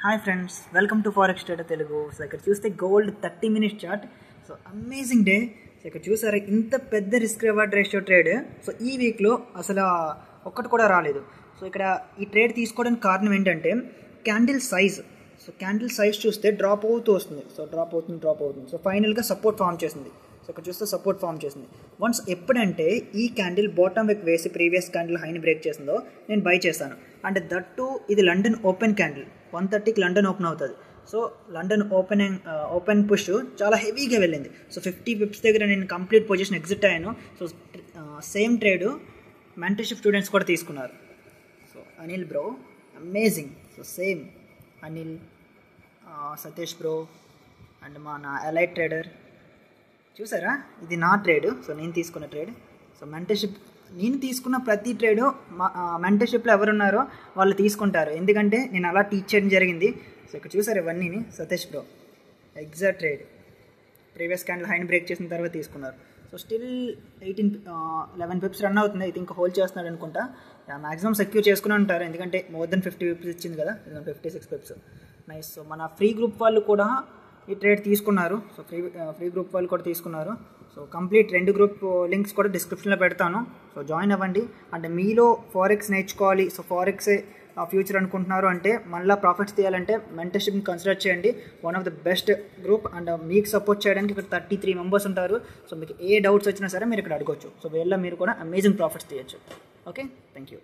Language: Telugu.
Hi friends, welcome to forex trader Telugu. So ఇక్కడ చూస్తే gold 30 minutes chart. So amazing day. So ఇక్కడ చూసారా ఇంత పెద్ద risk reward ratio trade. So ఈ వీక్లో అసలు ఒక్కటి కూడా రాలేదు. సో ఇక్కడ ఈ ట్రేడ్ తీసుకోవడానికి కారణం ఏంటంటే candle size. So candle size చూస్తే డ్రాప్ అవుతూ వస్తుంది. సో డ్రాప్ అవుతుంది. సో ఫైనల్గా సపోర్ట్ ఫామ్ చేసింది. సో ఇక్కడ చూస్తే సపోర్ట్ ఫామ్ చేసింది. వన్స్ ఎప్పుడంటే ఈ క్యాండిల్ బాటమ్ వెక్ వేసి ప్రీవియస్ క్యాండిల్ హైని బ్రేక్ చేసిందో నేను బై చేస్తాను. అండ్ దట్టు ఇది లండన్ ఓపెన్ క్యాండిల్. 1:30కి లండన్ ఓపెన్ అవుతుంది. సో లండన్ ఓపెన్ పుష్ చాలా హెవీగా వెళ్ళింది. సో 50 pips దగ్గర నేను కంప్లీట్ పొజిషన్ ఎగ్జిట్ అయ్యాను. So same trade mentorship students కూడా తీసుకున్నారు. So Anil bro amazing. So same Anil, Satish bro and నా ఎలైట్ ట్రేడర్ చూసారా, ఇది నా ట్రేడ్. సో నేను తీసుకున్న ట్రేడ్. సో మెంటర్షిప్ నేను తీసుకున్న ప్రతి ట్రేడు మెంటర్షిప్లో ఎవరున్నారో వాళ్ళు తీసుకుంటారు, ఎందుకంటే నేను అలా టీచ్ చేయడం జరిగింది. సో ఇక్కడ చూసారు ఇవన్నీ Satish bro exact trade previous candle హైని బ్రేక్ చేసిన తర్వాత తీసుకున్నారు. సో స్టిల్ 11 pips రన్ అవుతుంది. అయితే ఇంకా హోల్డ్ చేస్తున్నాడు అనుకుంటా. మ్యాక్సిమం సెక్యూర్ చేసుకుని ఉంటారు, ఎందుకంటే మోర్ దెన్ 50 pips ఇచ్చింది కదా, 56 pips నైస్. సో మన ఫ్రీ గ్రూప్ వాళ్ళు కూడా ఈ ట్రేడ్ తీసుకున్నారు. సో ఫ్రీ గ్రూప్ వాళ్ళు కూడా తీసుకున్నారు. సో కంప్లీట్ 2 గ్రూప్ లింక్స్ కూడా డిస్క్రిప్షన్లో పెడతాను. సో జాయిన్ అవ్వండి. అంటే మీలో ఫారెక్స్ నేర్చుకోవాలి, సో ఫారెక్సే ఫ్యూచర్ అనుకుంటున్నారు అంటే మళ్ళీ ప్రాఫిట్స్ తీయాలంటే మెంటర్షిప్ని కన్సిడర్ చేయండి. One of the best group. And మీకు సపోర్ట్ చేయడానికి ఇక్కడ 33 members ఉంటారు. సో మీకు ఏ డౌట్స్ వచ్చినా సరే మీరు ఇక్కడ అడగొచ్చు. సో వీళ్ళ మీరు కూడా అమేజింగ్ ప్రాఫిట్స్ తీయచ్చు. Okay, thank you.